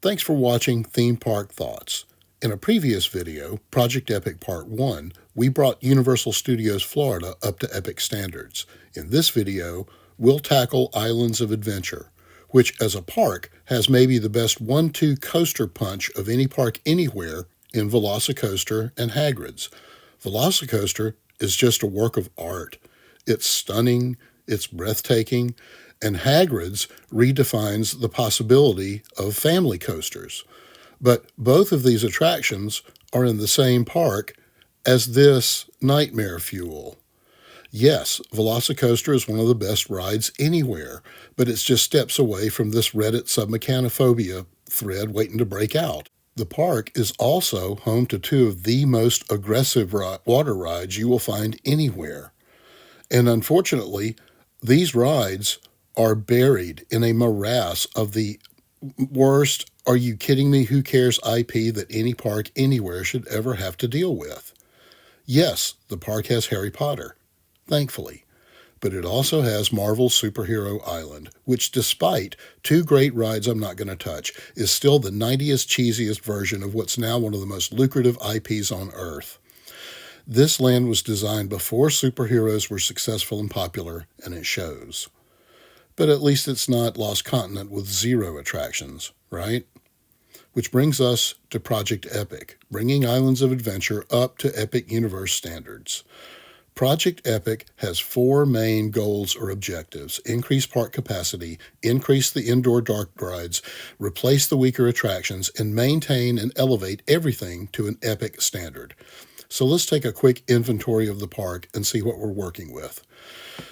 Thanks for watching Theme Park Thoughts. In a previous video, Project Epic Part 1, we brought Universal Studios Florida up to Epic standards. In this video, we'll tackle Islands of Adventure, which as a park has maybe the best 1-2 coaster punch of any park anywhere in Velocicoaster and Hagrid's. Velocicoaster is just a work of art. It's stunning, it's breathtaking, and Hagrid's redefines the possibility of family coasters. But both of these attractions are in the same park as this nightmare fuel. Yes, Velocicoaster is one of the best rides anywhere, but it's just steps away from this Reddit submechanophobia thread waiting to break out. The park is also home to two of the most aggressive water rides you will find anywhere. And unfortunately, these rides are buried in a morass of the worst, are you kidding me, who cares IP that any park anywhere should ever have to deal with. Yes, the park has Harry Potter, thankfully, but it also has Marvel's Superhero Island, which despite two great rides I'm not going to touch, is still the 90th cheesiest version of what's now one of the most lucrative IPs on Earth. This land was designed before superheroes were successful and popular, and it shows. But at least it's not Lost Continent with 0 attractions, right? Which brings us to Project Epic, bringing Islands of Adventure up to Epic Universe standards. Project Epic has 4 main goals or objectives: increase park capacity, increase the indoor dark rides, replace the weaker attractions, and maintain and elevate everything to an Epic standard. So let's take a quick inventory of the park and see what we're working with.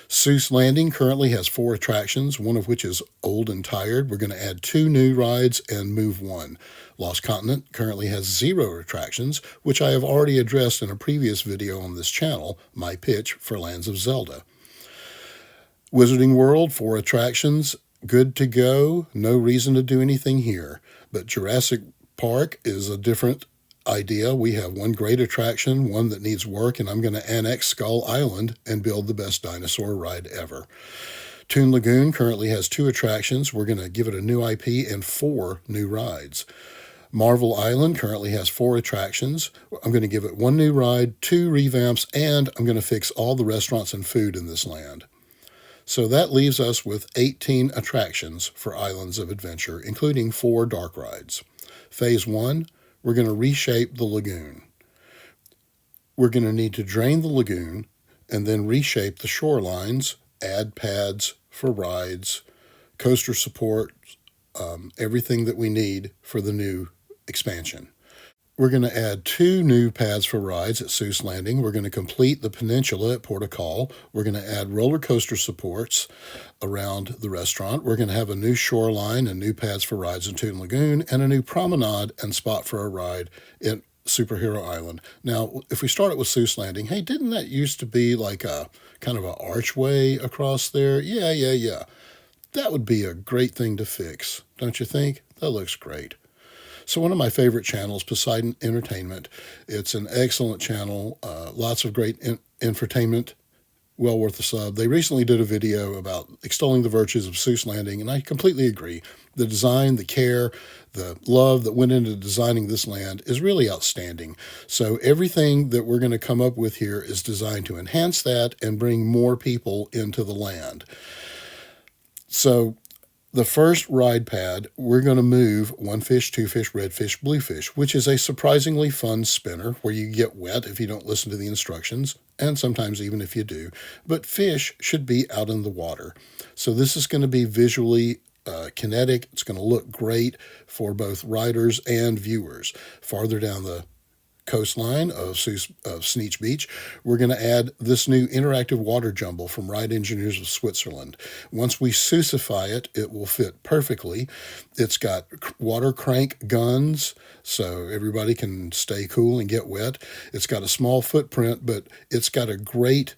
Seuss Landing currently has 4 attractions, one of which is old and tired. We're going to add 2 new rides and move 1. Lost Continent currently has 0 attractions, which I have already addressed in a previous video on this channel, my pitch for Lands of Zelda. Wizarding World, 4 attractions, good to go, no reason to do anything here. But Jurassic Park is a different idea. We have 1 great attraction, 1 that needs work, and I'm going to annex Skull Island and build the best dinosaur ride ever. Toon Lagoon currently has 2 attractions. We're going to give it a new IP and 4 new rides. Marvel Island currently has 4 attractions. I'm going to give it 1 new ride, 2 revamps, and I'm going to fix all the restaurants and food in this land. So that leaves us with 18 attractions for Islands of Adventure, including 4 dark rides. Phase 1, we're going to reshape the lagoon. We're going to need to drain the lagoon and then reshape the shorelines, add pads for rides, coaster support, everything that we need for the new expansion. We're going to add 2 new pads for rides at Seuss Landing. We're going to complete the peninsula at Port of Call. We're going to add roller coaster supports around the restaurant. We're going to have a new shoreline and new pads for rides in Toon Lagoon and a new promenade and spot for a ride at Superhero Island. Now, if we start it with Seuss Landing, hey, didn't that used to be like a kind of an archway across there? Yeah. That would be a great thing to fix, don't you think? That looks great. So one of my favorite channels, Poseidon Entertainment, it's an excellent channel, lots of great infotainment, well worth a sub. They recently did a video about extolling the virtues of Seuss Landing, and I completely agree. The design, the care, the love that went into designing this land is really outstanding. So everything that we're going to come up with here is designed to enhance that and bring more people into the land. So the first ride pad, we're going to move 1 fish, 2 fish, red fish, blue fish, which is a surprisingly fun spinner where you get wet if you don't listen to the instructions, and sometimes even if you do. But fish should be out in the water. So this is going to be visually kinetic. It's going to look great for both riders and viewers. Farther down the coastline of Sneech Beach, we're going to add this new interactive water jumble from Ride Engineers of Switzerland. Once we Seussify it, it will fit perfectly. It's got water crank guns, so everybody can stay cool and get wet. It's got a small footprint, but it's got a great,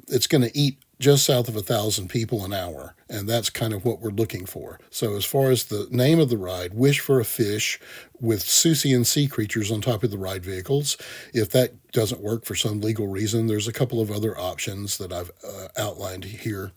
it's going to eat just south of 1,000 people an hour, and that's kind of what we're looking for. So as far as the name of the ride, Wish for a Fish with Seussian sea creatures on top of the ride vehicles. If that doesn't work for some legal reason, there's a couple of other options that I've outlined here.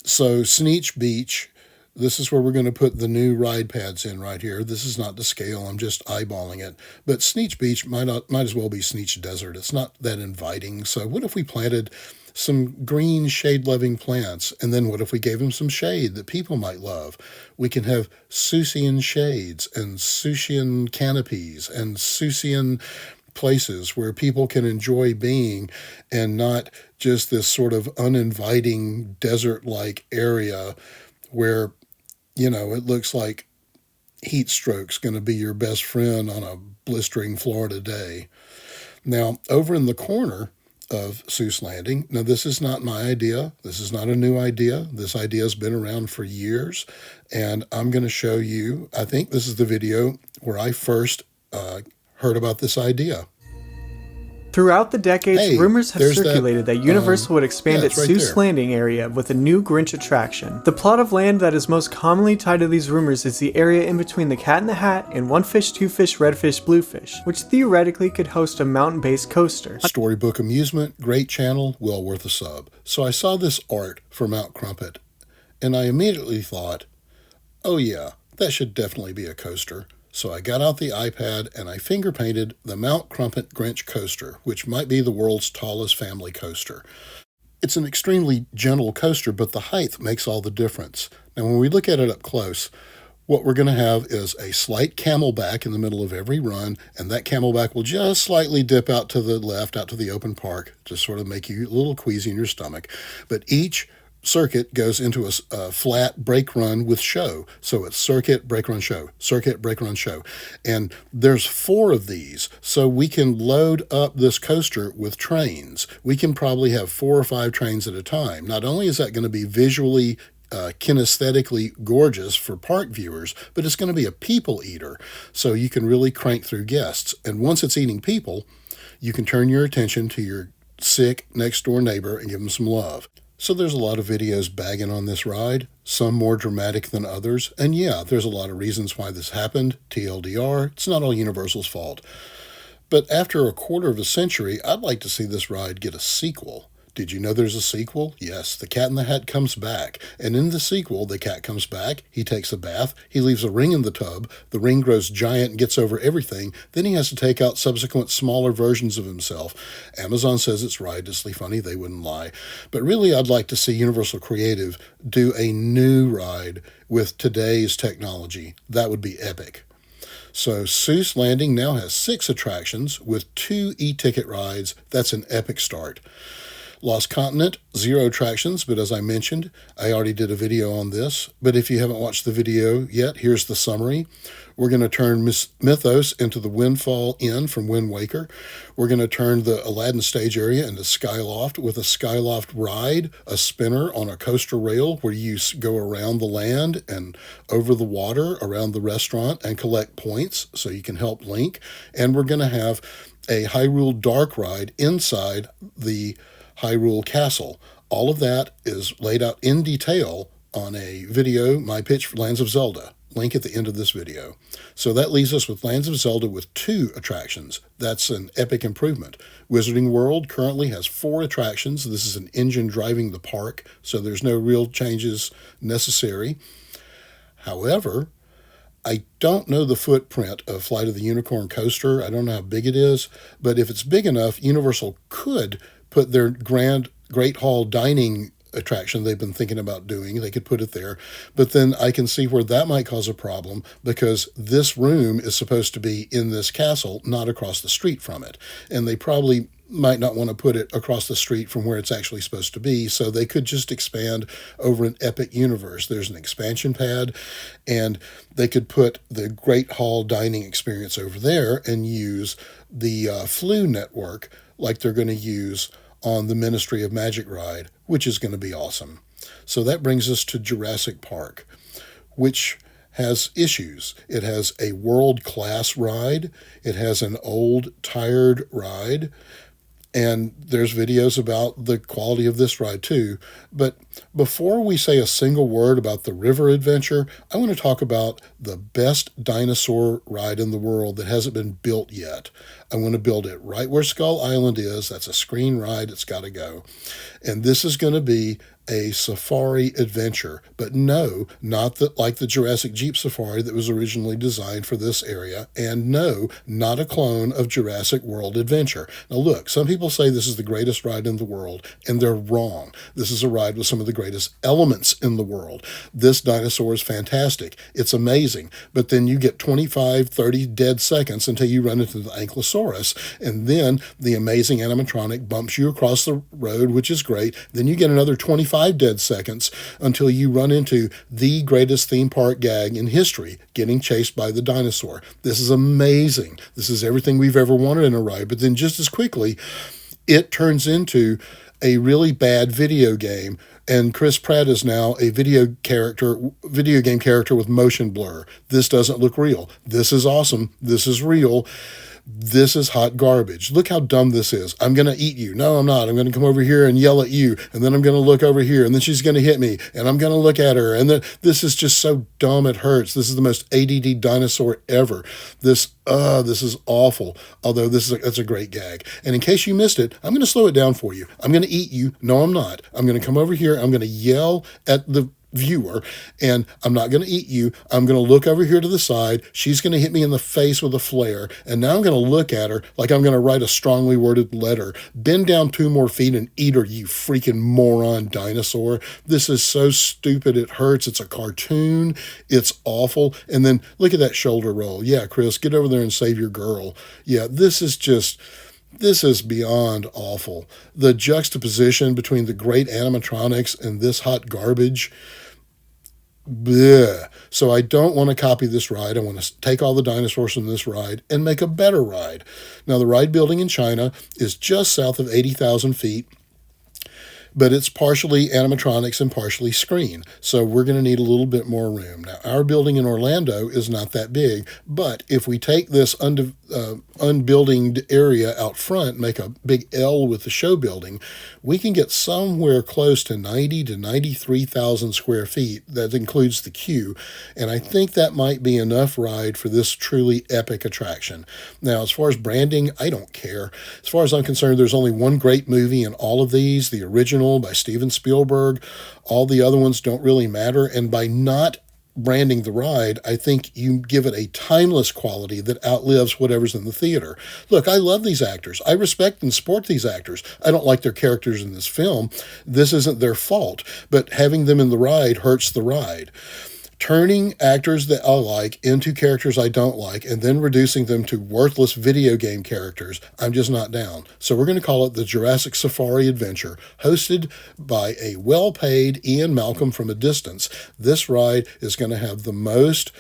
So Sneech Beach This is where we're going to put the new ride pads in right here. This is not to scale. I'm just eyeballing it. But Sneech Beach might as well be Sneech Desert. It's not that inviting. So what if we planted some green shade-loving plants? And then what if we gave them some shade that people might love? We can have Seussian shades and Seussian canopies and Seussian places where people can enjoy being, and not just this sort of uninviting desert-like area where, you know, it looks like heat stroke's going to be your best friend on a blistering Florida day. Now, over in the corner of Seuss Landing, now this is not my idea. This is not a new idea. This idea has been around for years, and I'm going to show you, I think this is the video where I first heard about this idea. Throughout the decades, rumors have circulated that Universal would expand its right Seuss there. Landing area with a new Grinch attraction. The plot of land that is most commonly tied to these rumors is the area in between the Cat in the Hat and One Fish, Two Fish, Red Fish, Blue Fish, which theoretically could host a mountain-based coaster. Storybook amusement, great channel, well worth a sub. So I saw this art for Mount Crumpet, and I immediately thought, oh yeah, that should definitely be a coaster. So I got out the iPad and I finger painted the Mount Crumpet Grinch coaster, which might be the world's tallest family coaster. It's an extremely gentle coaster, but the height makes all the difference. Now when we look at it up close, what we're going to have is a slight camelback in the middle of every run, and that camelback will just slightly dip out to the left, out to the open park, to sort of make you a little queasy in your stomach. But each circuit goes into a flat brake run with show. So it's circuit, brake run, show, circuit, brake run, show. And there's 4 of these, so we can load up this coaster with trains. We can probably have 4 or 5 trains at a time. Not only is that going to be visually kinesthetically gorgeous for park viewers, but it's going to be a people eater, so you can really crank through guests. And once it's eating people, you can turn your attention to your sick next door neighbor and give them some love. So there's a lot of videos bagging on this ride, some more dramatic than others, and yeah, there's a lot of reasons why this happened. TLDR, it's not all Universal's fault. But after a quarter of a century, I'd like to see this ride get a sequel. Did you know there's a sequel? Yes, the Cat in the Hat comes back. And in the sequel, the cat comes back, he takes a bath, he leaves a ring in the tub, the ring grows giant and gets over everything, then he has to take out subsequent smaller versions of himself. Amazon says it's ridiculously funny, they wouldn't lie. But really, I'd like to see Universal Creative do a new ride with today's technology. That would be epic. So Seuss Landing now has 6 attractions with 2 e-ticket rides. That's an epic start. Lost Continent, 0 attractions, but as I mentioned, I already did a video on this. But if you haven't watched the video yet, here's the summary. We're going to turn Mythos into the Windfall Inn from Wind Waker. We're going to turn the Aladdin stage area into Skyloft with a Skyloft ride, a spinner on a coaster rail where you go around the land and over the water around the restaurant and collect points so you can help Link. And we're going to have a Hyrule Dark ride inside the Hyrule Castle. All of that is laid out in detail on a video, my pitch for Lands of Zelda. Link at the end of this video. So that leaves us with Lands of Zelda with 2 attractions. That's an epic improvement. Wizarding World currently has 4 attractions. This is an engine driving the park, so there's no real changes necessary. However, I don't know the footprint of Flight of the Unicorn coaster. I don't know how big it is, but if it's big enough, Universal could put their Great Hall dining attraction they've been thinking about doing. They could put it there. But then I can see where that might cause a problem because this room is supposed to be in this castle, not across the street from it. And they probably might not want to put it across the street from where it's actually supposed to be, so they could just expand over an epic universe. There's an expansion pad, and they could put the Great Hall dining experience over there and use the Flu network like they're going to use on the Ministry of Magic ride, which is going to be awesome. So that brings us to Jurassic Park, which has issues. It has a world-class ride. It has an old, tired ride. And there's videos about the quality of this ride too. But before we say a single word about the river adventure, I want to talk about the best dinosaur ride in the world that hasn't been built yet. I want to build it right where Skull Island is. That's a screen ride. It's got to go. And this is going to be a safari adventure. But no, not like the Jurassic Jeep Safari that was originally designed for this area, and no, not a clone of Jurassic World Adventure. Now look, some people say this is the greatest ride in the world, and they're wrong. This is a ride with some of the greatest elements in the world. This dinosaur is fantastic. It's amazing. But then you get 25, 30 dead seconds until you run into the Ankylosaurus, and then the amazing animatronic bumps you across the road, which is great. Then you get another 25 dead seconds until you run into the greatest theme park gag in history, getting chased by the dinosaur. This is amazing. This is everything we've ever wanted in a ride. But then just as quickly, it turns into a really bad video game, and Chris Pratt is now a video game character with motion blur. This doesn't look real. This is awesome. This is real. This is hot garbage. Look how dumb this is. I'm going to eat you. No, I'm not. I'm going to come over here and yell at you, and then I'm going to look over here, and then she's going to hit me, and I'm going to look at her, and then this is just so dumb it hurts. This is the most ADD dinosaur ever. This is awful, although that's a great gag. And in case you missed it, I'm going to slow it down for you. I'm going to eat you. No, I'm not. I'm going to come over here. I'm going to yell at the viewer, and I'm not going to eat you. I'm going to look over here to the side. She's going to hit me in the face with a flare, and now I'm going to look at her like I'm going to write a strongly worded letter. Bend down 2 more feet and eat her, you freaking moron dinosaur. This is so stupid it hurts. It's a cartoon. It's awful. And then look at that shoulder roll. Yeah, Chris, get over there and save your girl. Yeah, this is beyond awful. The juxtaposition between the great animatronics and this hot garbage. Blech. So I don't want to copy this ride. I want to take all the dinosaurs from this ride and make a better ride. Now, the ride building in China is just south of 80,000 feet, but it's partially animatronics and partially screen. So we're going to need a little bit more room. Now, our building in Orlando is not that big, but if we take this unbuildinged area out front, make a big L with the show building, we can get somewhere close to 90 to 93,000 square feet. That includes the queue, and I think that might be enough ride for this truly epic attraction. Now, as far as branding, I don't care. As far as I'm concerned, there's only one great movie in all of these, the original by Steven Spielberg. All the other ones don't really matter, and by not branding the ride, I think you give it a timeless quality that outlives whatever's in the theater. Look, I love these actors. I respect and support these actors. I don't like their characters in this film. This isn't their fault, but having them in the ride hurts the ride. Turning actors that I like into characters I don't like and then reducing them to worthless video game characters, I'm just not down. So we're going to call it the Jurassic Safari Adventure, hosted by a well-paid Ian Malcolm from a distance. This ride is going to have the most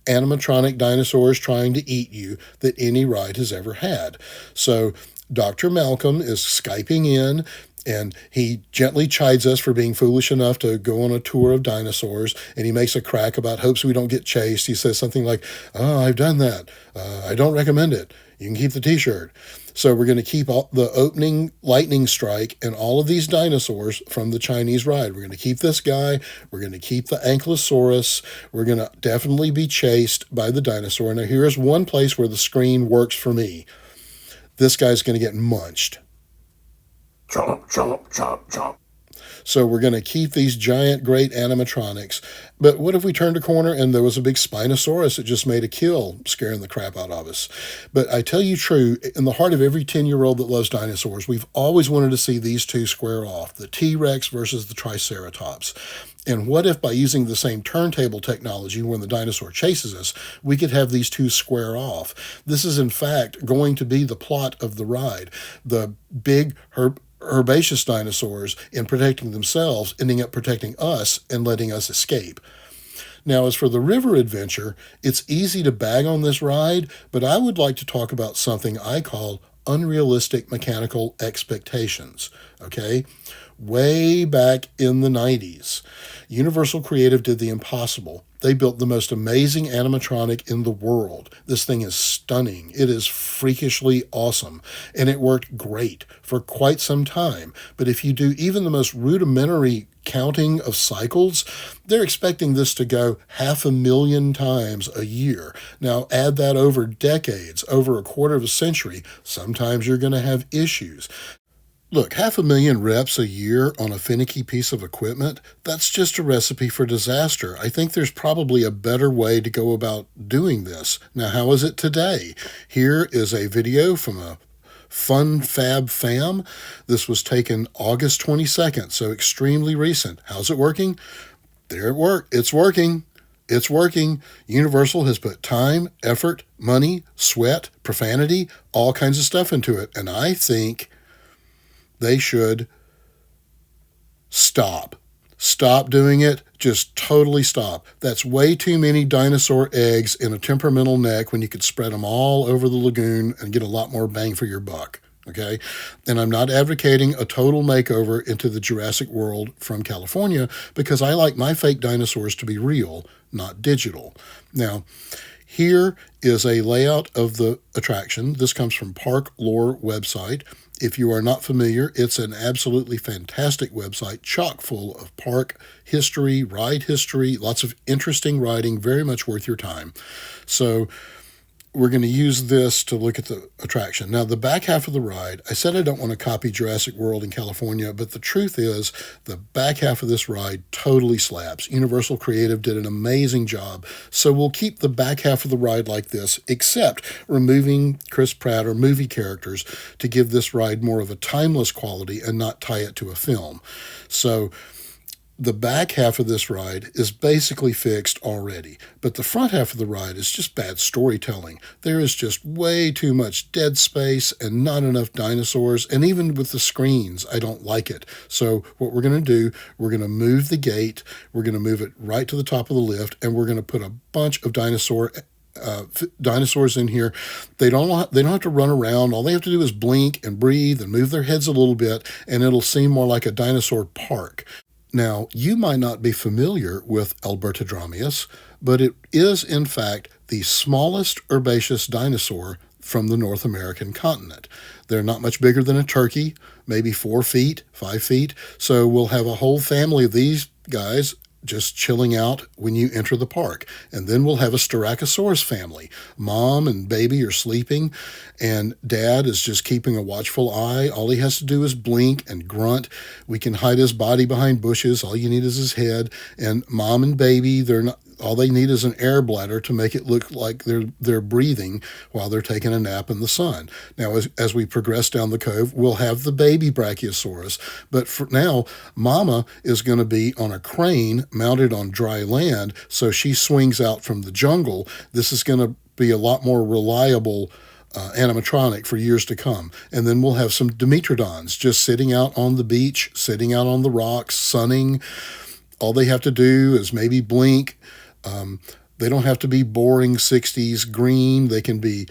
animatronic dinosaurs trying to eat you that any ride has ever had. So Dr. Malcolm is Skyping in, and he gently chides us for being foolish enough to go on a tour of dinosaurs, and he makes a crack about hopes we don't get chased. He says something like, "Oh, I've done that. I don't recommend it. You can keep the t-shirt." So we're going to keep the opening lightning strike and all of these dinosaurs from the Chinese ride. We're going to keep this guy. We're going to keep the Ankylosaurus. We're going to definitely be chased by the dinosaur. Now, here's one place where the screen works for me. This guy's going to get munched. Chomp, chomp, chomp, chomp. So we're going to keep these giant, great animatronics. But what if we turned a corner and there was a big Spinosaurus that just made a kill, scaring the crap out of us? But I tell you true, in the heart of every 10-year-old that loves dinosaurs, we've always wanted to see these two square off, the T-Rex versus the Triceratops. And what if by using the same turntable technology when the dinosaur chases us, we could have these two square off? This is, in fact, going to be the plot of the ride. The big herbaceous dinosaurs, in protecting themselves, ending up protecting us and letting us escape. Now, as for the river adventure, it's easy to bag on this ride, but I would like to talk about something I call unrealistic mechanical expectations, okay? Way back in the 90s, Universal Creative did the impossible. They built the most amazing animatronic in the world. This thing is stunning. It is freakishly awesome. And it worked great for quite some time. But if you do even the most rudimentary counting of cycles, they're expecting this to go 500,000 times a year. Now add that over decades, over a quarter of a century. Sometimes you're going to have issues. Look, 500,000 reps a year on a finicky piece of equipment, that's just a recipe for disaster. I think there's probably a better way to go about doing this. Now, how is it today? Here is a video from a Fun Fab Fam. This was taken August 22nd, so extremely recent. How's it working? There it worked. It's working. It's working. Universal has put time, effort, money, sweat, profanity, all kinds of stuff into it. And I think they should stop. Stop doing it. Just totally stop. That's way too many dinosaur eggs in a temperamental neck when you could spread them all over the lagoon and get a lot more bang for your buck. Okay? And I'm not advocating a total makeover into the Jurassic World from California because I like my fake dinosaurs to be real, not digital. Now, here is a layout of the attraction. This comes from Park Lore website. If you are not familiar, it's an absolutely fantastic website, chock full of park history, ride history, lots of interesting writing, very much worth your time. So we're going to use this to look at the attraction. Now, the back half of the ride, I said I don't want to copy Jurassic World in California, but the truth is the back half of this ride totally slaps. Universal Creative did an amazing job. So we'll keep the back half of the ride like this, except removing Chris Pratt or movie characters to give this ride more of a timeless quality and not tie it to a film. So the back half of this ride is basically fixed already, but the front half of the ride is just bad storytelling. There is just way too much dead space and not enough dinosaurs, and even with the screens, I don't like it. So what we're going to do, we're going to move the gate, we're going to move it right to the top of the lift, and we're going to put a bunch of dinosaurs in here. They don't have to run around. All they have to do is blink and breathe and move their heads a little bit, and it'll seem more like a dinosaur park. Now, you might not be familiar with Albertodramius, but it is, in fact, the smallest herbaceous dinosaur from the North American continent. They're not much bigger than a turkey, maybe 4 feet, 5 feet. So we'll have a whole family of these guys just chilling out when you enter the park. And then we'll have a Styracosaurus family. Mom and baby are sleeping, and dad is just keeping a watchful eye. All he has to do is blink and grunt. We can hide his body behind bushes. All you need is his head. And mom and baby, all they need is an air bladder to make it look like they're breathing while they're taking a nap in the sun. Now, as we progress down the cove, we'll have the baby Brachiosaurus. But for now, Mama is going to be on a crane mounted on dry land, so she swings out from the jungle. This is going to be a lot more reliable animatronic for years to come. And then we'll have some Dimetrodons just sitting out on the beach, sitting out on the rocks, sunning. All they have to do is maybe blink. They don't have to be boring 60s green. They can be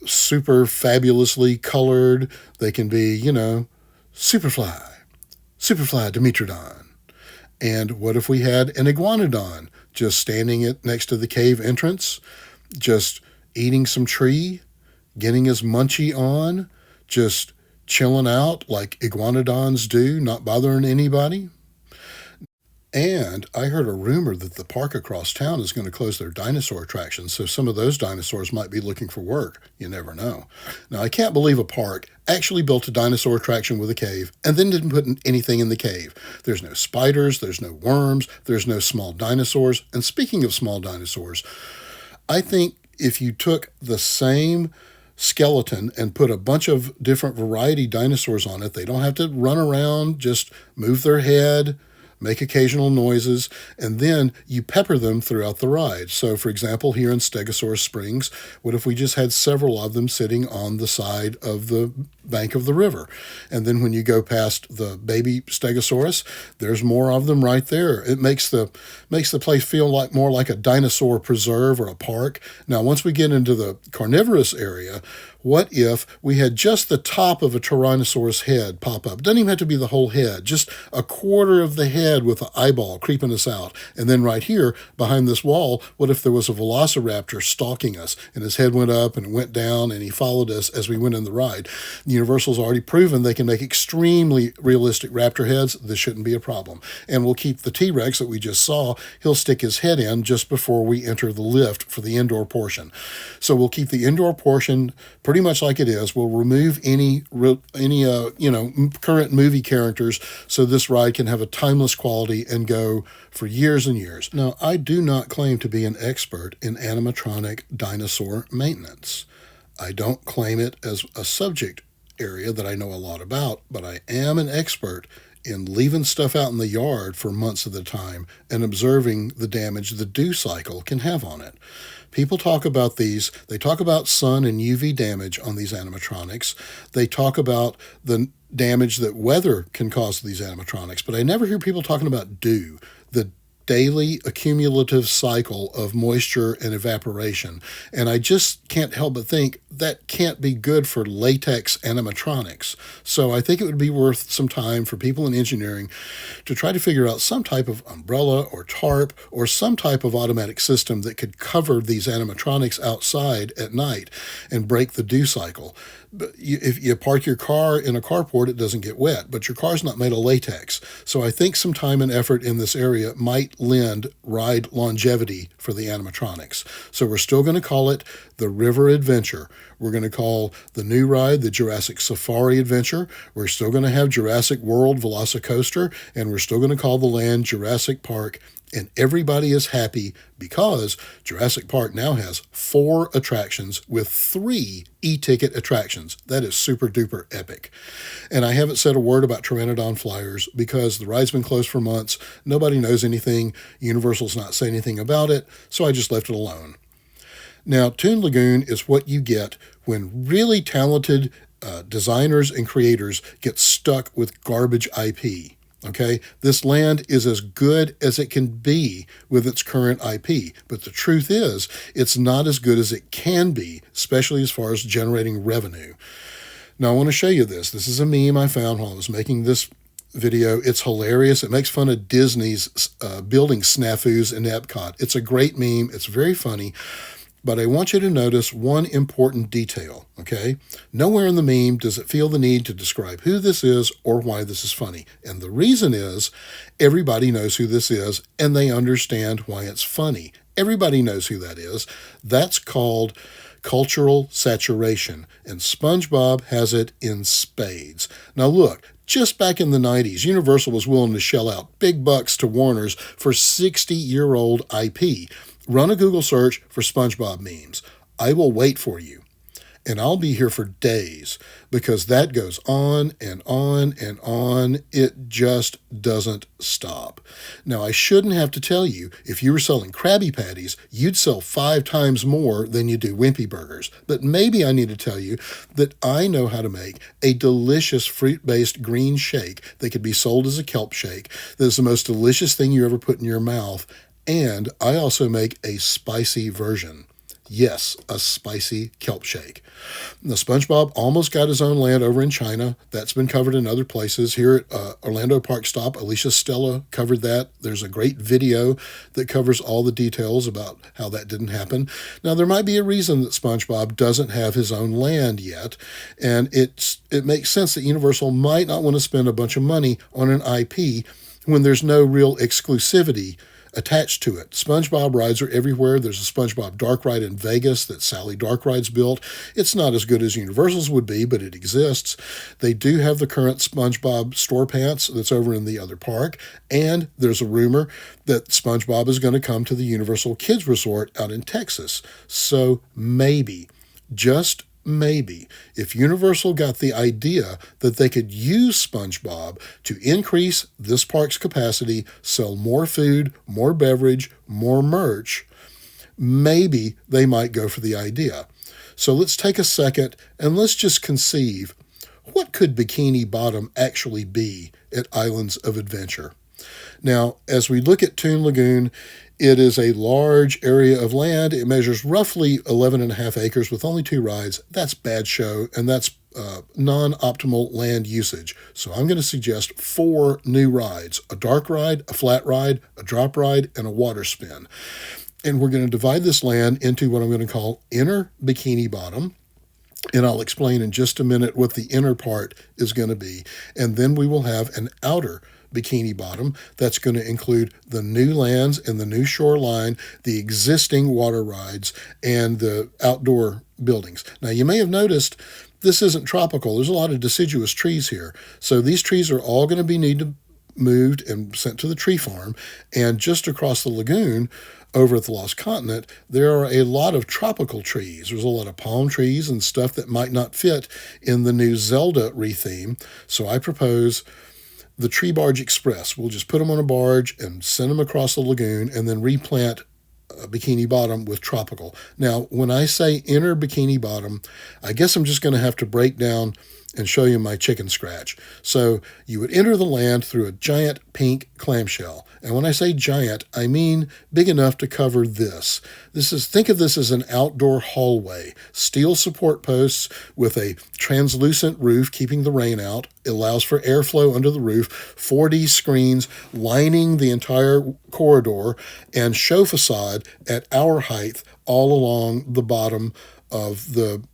super fabulously colored. They can be, Superfly Dimetrodon. And what if we had an Iguanodon just standing next to the cave entrance, just eating some tree, getting his munchie on, just chilling out like Iguanodons do, not bothering anybody? And I heard a rumor that the park across town is going to close their dinosaur attraction, so some of those dinosaurs might be looking for work. You never know. Now, I can't believe a park actually built a dinosaur attraction with a cave and then didn't put anything in the cave. There's no spiders, there's no worms, there's no small dinosaurs. And speaking of small dinosaurs, I think if you took the same skeleton and put a bunch of different variety dinosaurs on it, they don't have to run around, just move their head, make occasional noises, and then you pepper them throughout the ride. So, for example, here in Stegosaurus Springs, what if we just had several of them sitting on the side of the bank of the river? And then when you go past the baby Stegosaurus, there's more of them right there. It makes the place feel more like a dinosaur preserve or a park. Now, once we get into the carnivorous area, what if we had just the top of a Tyrannosaurus head pop up? Doesn't even have to be the whole head, just a quarter of the head with an eyeball creeping us out. And then right here, behind this wall, what if there was a velociraptor stalking us, and his head went up and went down, and he followed us as we went in the ride? Universal's already proven they can make extremely realistic raptor heads. This shouldn't be a problem. And we'll keep the T-Rex that we just saw. He'll stick his head in just before we enter the lift for the indoor portion. So we'll keep the indoor portion pretty much like it is. We'll remove any current movie characters so this ride can have a timeless quality and go for years and years. Now, I do not claim to be an expert in animatronic dinosaur maintenance. I don't claim it as a subject area that I know a lot about, but I am an expert in leaving stuff out in the yard for months at a time and observing the damage the dew cycle can have on it. People talk about these. They talk about sun and UV damage on these animatronics. They talk about the damage that weather can cause to these animatronics, but I never hear people talking about dew, the daily accumulative cycle of moisture and evaporation. And I just can't help but think that can't be good for latex animatronics. So I think it would be worth some time for people in engineering to try to figure out some type of umbrella or tarp or some type of automatic system that could cover these animatronics outside at night and break the dew cycle. But if you park your car in a carport, it doesn't get wet, but your car's not made of latex. So I think some time and effort in this area might lend ride longevity for the animatronics. So we're still going to call it the River Adventure. We're going to call the new ride the Jurassic Safari Adventure. We're still going to have Jurassic World Velocicoaster, and we're still going to call the land Jurassic Park. And everybody is happy because Jurassic Park now has 4 attractions with 3 e-ticket attractions. That is super duper epic. And I haven't said a word about Pteranodon Flyers because the ride's been closed for months. Nobody knows anything. Universal's not saying anything about it, so I just left it alone. Now, Toon Lagoon is what you get when really talented designers and creators get stuck with garbage IP. Okay, this land is as good as it can be with its current IP, but the truth is it's not as good as it can be, especially as far as generating revenue. Now I want to show you this. This is a meme I found while I was making this video. It's hilarious. It makes fun of Disney's building snafus in Epcot. It's a great meme. It's very funny. But I want you to notice one important detail, okay? Nowhere in the meme does it feel the need to describe who this is or why this is funny. And the reason is everybody knows who this is and they understand why it's funny. Everybody knows who that is. That's called cultural saturation, and SpongeBob has it in spades. Now look, just back in the 90s, Universal was willing to shell out big bucks to Warner's for 60-year-old IP. Run a Google search for SpongeBob memes. I will wait for you. And I'll be here for days because that goes on and on and on. It just doesn't stop. Now, I shouldn't have to tell you, if you were selling Krabby Patties, you'd sell 5 times more than you do Wimpy Burgers. But maybe I need to tell you that I know how to make a delicious fruit-based green shake that could be sold as a kelp shake. That is the most delicious thing you ever put in your mouth. And I also make a spicy version. Yes, a spicy kelp shake. Now, SpongeBob almost got his own land over in China. That's been covered in other places. Here at Orlando Park Stop, Alicia Stella covered that. There's a great video that covers all the details about how that didn't happen. Now, there might be a reason that SpongeBob doesn't have his own land yet, and it makes sense that Universal might not want to spend a bunch of money on an IP when there's no real exclusivity attached to it. SpongeBob rides are everywhere. There's a SpongeBob Dark Ride in Vegas that Sally Dark Ride's built. It's not as good as Universal's would be, but it exists. They do have the current SpongeBob store pants that's over in the other park, and there's a rumor that SpongeBob is going to come to the Universal Kids Resort out in Texas. So maybe, just maybe, if Universal got the idea that they could use SpongeBob to increase this park's capacity, sell more food, more beverage, more merch, maybe they might go for the idea. So let's take a second and let's just conceive, what could Bikini Bottom actually be at Islands of Adventure? Now, as we look at Toon Lagoon, it is a large area of land. It measures roughly 11.5 acres with only 2 rides. That's bad show, and that's non-optimal land usage. So I'm going to suggest 4 new rides: a dark ride, a flat ride, a drop ride, and a water spin. And we're going to divide this land into what I'm going to call Inner Bikini Bottom, And I'll explain in just a minute what the inner part is going to be. And then we will have an outer Bikini Bottom that's going to include the new lands and the new shoreline, the existing water rides, and the outdoor buildings. Now, you may have noticed this isn't tropical. There's a lot of deciduous trees here. So these trees are all going to be moved and sent to the tree farm. And just across the lagoon, over at the Lost Continent, there are a lot of tropical trees. There's a lot of palm trees and stuff that might not fit in the new Zelda retheme. So I propose the Tree Barge Express. We'll just put them on a barge and send them across the lagoon and then replant Bikini Bottom with tropical. Now, when I say inner Bikini Bottom, I guess I'm just going to have to break down and show you my chicken scratch. So you would enter the land through a giant pink clamshell. And when I say giant, I mean big enough to cover this. Think of this as an outdoor hallway. Steel support posts with a translucent roof keeping the rain out. It allows for airflow under the roof. 4D screens lining the entire corridor, and show facade at our height all along the bottom of the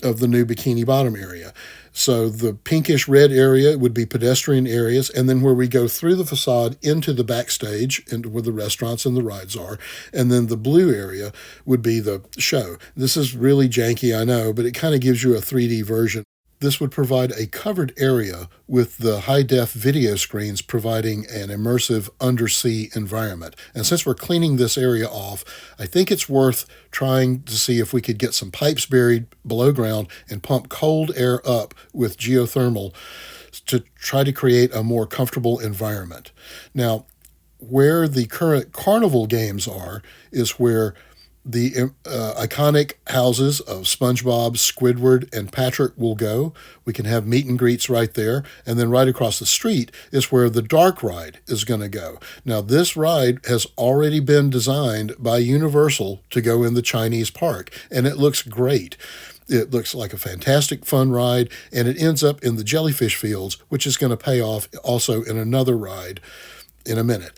new Bikini Bottom area. So the pinkish red area would be pedestrian areas, and then where we go through the facade into the backstage, into where the restaurants and the rides are, and then the blue area would be the show. This is really janky, I know, but it kind of gives you a 3D version. This would provide a covered area with the high-def video screens providing an immersive undersea environment. And since we're cleaning this area off, I think it's worth trying to see if we could get some pipes buried below ground and pump cold air up with geothermal to try to create a more comfortable environment. Now, where the current carnival games are is where the iconic houses of SpongeBob, Squidward, and Patrick will go. We can have meet and greets right there. And then right across the street is where the dark ride is going to go. Now, this ride has already been designed by Universal to go in the Chinese park, and it looks great. It looks like a fantastic fun ride, and it ends up in the jellyfish fields, which is going to pay off also in another ride in a minute.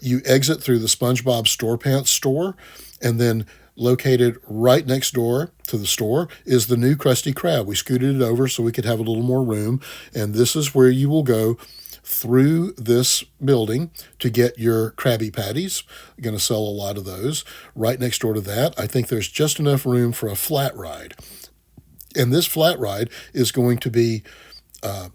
You exit through the SpongeBob Store Pants store, and then located right next door to the store is the new Krusty Krab. We scooted it over so we could have a little more room, and this is where you will go through this building to get your Krabby Patties. We're going to sell a lot of those. Right next door to that, I think there's just enough room for a flat ride. And this flat ride is going to be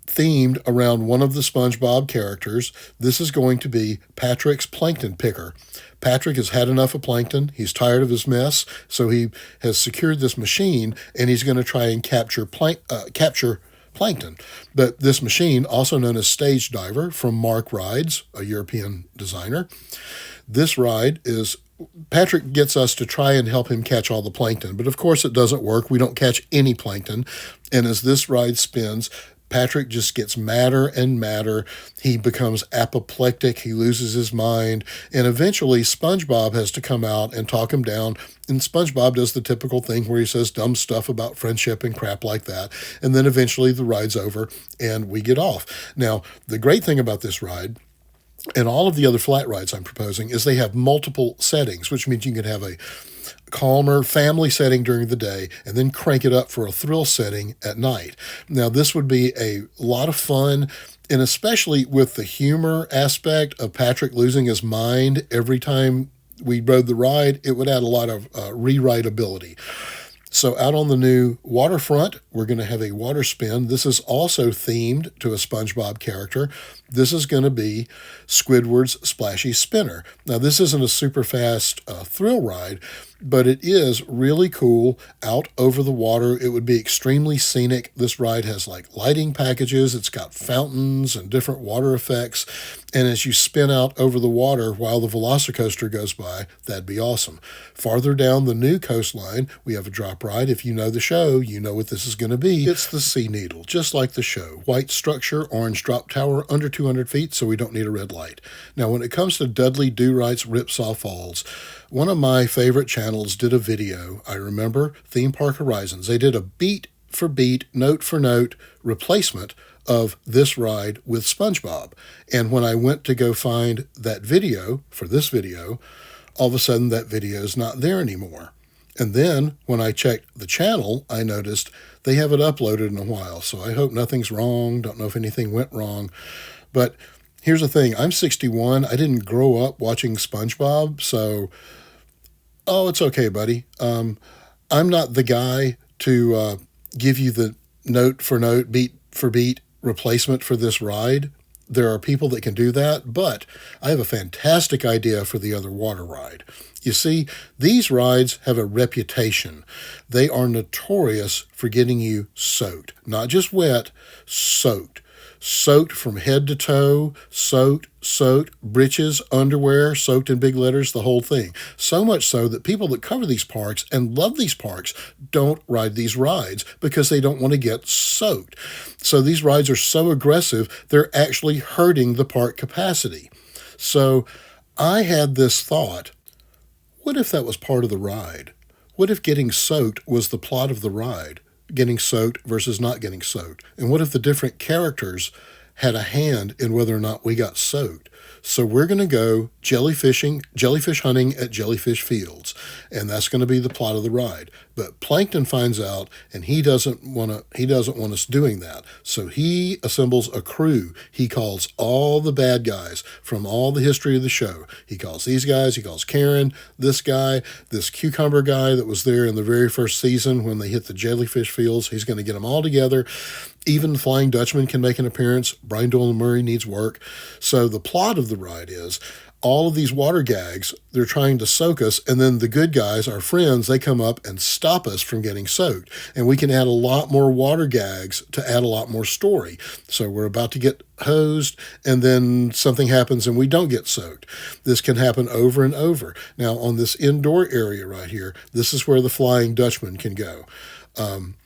themed around one of the SpongeBob characters. This is going to be Patrick's Plankton Picker. Patrick has had enough of plankton. He's tired of his mess, so he has secured this machine, and he's going to try and capture plankton. But this machine, also known as Stage Diver from Mark Rides, a European designer, this ride is Patrick gets us to try and help him catch all the plankton. But of course it doesn't work. We don't catch any plankton. And as this ride spins, Patrick just gets madder and madder. He becomes apoplectic. He loses his mind. And eventually SpongeBob has to come out and talk him down. And SpongeBob does the typical thing where he says dumb stuff about friendship and crap like that. And then eventually the ride's over and we get off. Now, the great thing about this ride and all of the other flat rides I'm proposing is they have multiple settings, which means you can have a calmer family setting during the day and then crank it up for a thrill setting at night. Now, this would be a lot of fun, and especially with the humor aspect of Patrick losing his mind every time we rode the ride, it would add a lot of rewritability. So out on the new waterfront, we're going to have a water spin. This is also themed to a SpongeBob character. This is going to be Squidward's Splashy Spinner. Now, this isn't a super fast thrill ride, but it is really cool out over the water. It would be extremely scenic. This ride has like lighting packages. It's got fountains and different water effects. And as you spin out over the water while the Velocicoaster goes by, that'd be awesome. Farther down the new coastline, we have a drop ride. If you know the show, you know what this is going to be. It's the Sea Needle, just like the show. White structure, orange drop tower, under 200 feet, so we don't need a red light. Now, when it comes to Dudley Do-Right's Ripsaw Falls, one of my favorite channels did a video, I remember, Theme Park Horizons. They did a beat for beat, note for note replacement of this ride with SpongeBob. And when I went to go find that video for this video, all of a sudden that video is not there anymore. And then when I checked the channel, I noticed they haven't uploaded in a while. So I hope nothing's wrong. Don't know if anything went wrong. But here's the thing. I'm 61. I didn't grow up watching SpongeBob. So, oh, it's okay, buddy. I'm not the guy to give you the note for note, beat for beat replacement for this ride. There are people that can do that, but I have a fantastic idea for the other water ride. You see, these rides have a reputation. They are notorious for getting you soaked. Not just wet, soaked. Soaked from head to toe, soaked, breeches, underwear, soaked in big letters, the whole thing. So much so that people that cover these parks and love these parks don't ride these rides because they don't want to get soaked. So these rides are so aggressive, they're actually hurting the park capacity. So I had this thought, what if that was part of the ride? What if getting soaked was the plot of the ride? Getting soaked versus not getting soaked? And what if the different characters had a hand in whether or not we got soaked? So we're going to go jellyfish hunting at Jellyfish Fields, and that's going to be the plot of the ride. But Plankton finds out, and he doesn't want us doing that. So he assembles a crew. He calls all the bad guys from all the history of the show. He calls these guys. He calls Karen, this guy, this cucumber guy that was there in the very first season when they hit the Jellyfish Fields. He's going to get them all together. Even the Flying Dutchman can make an appearance. Brian Doyle Murray needs work. So the plot of the ride is all of these water gags, they're trying to soak us, and then the good guys, our friends, they come up and stop us from getting soaked. And we can add a lot more water gags to add a lot more story. So we're about to get hosed, and then something happens and we don't get soaked. This can happen over and over. Now, on this indoor area right here, this is where the Flying Dutchman can go. And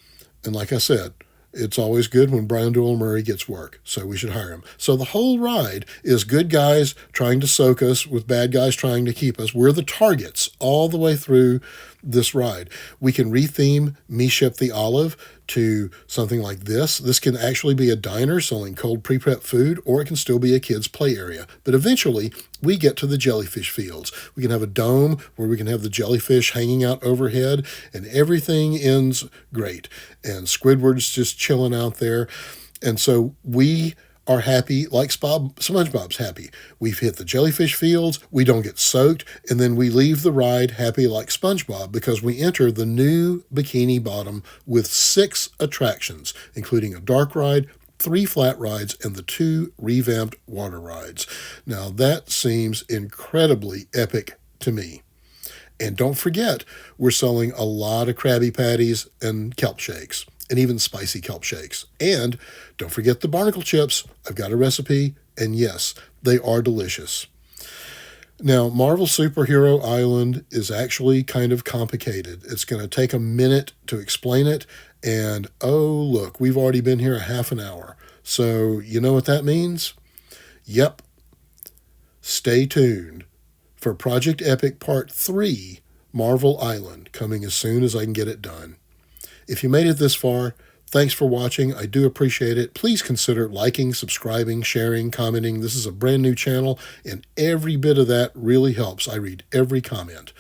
like I said, it's always good when Brian Doyle Murray gets work, so we should hire him. So the whole ride is good guys trying to soak us with bad guys trying to keep us. We're the targets all the way through this ride. We can retheme Me Ship the Olive to something like this. This can actually be a diner selling cold pre-prep food, or it can still be a kid's play area. But eventually, we get to the Jellyfish Fields. We can have a dome where we can have the jellyfish hanging out overhead, and everything ends great. And Squidward's just chilling out there. And so we are happy, like SpongeBob's happy. We've hit the Jellyfish Fields, we don't get soaked, and then we leave the ride happy like SpongeBob because we enter the new Bikini Bottom with 6 attractions, including a dark ride, 3 flat rides, and the 2 revamped water rides. Now that seems incredibly epic to me. And don't forget, we're selling a lot of Krabby Patties and kelp shakes, and even spicy kelp shakes. And don't forget the barnacle chips. I've got a recipe, and yes, they are delicious. Now, Marvel Superhero Island is actually kind of complicated. It's going to take a minute to explain it, and oh, look, we've already been here a half an hour. So, you know what that means? Yep. Stay tuned for Project Epic Part 3, Marvel Island, coming as soon as I can get it done. If you made it this far, thanks for watching. I do appreciate it. Please consider liking, subscribing, sharing, commenting. This is a brand new channel, and every bit of that really helps. I read every comment.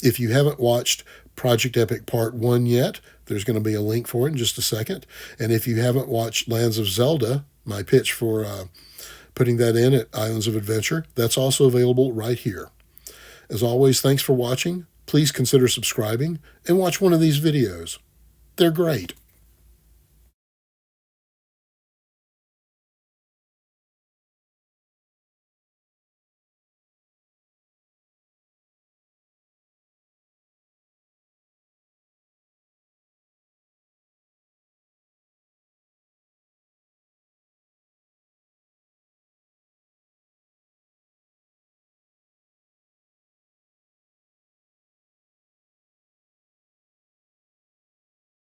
If you haven't watched Project Epic Part 1 yet, there's going to be a link for it in just a second. And if you haven't watched Lands of Zelda, my pitch for putting that in at Islands of Adventure, that's also available right here. As always, thanks for watching. Please consider subscribing and watch one of these videos. They're great.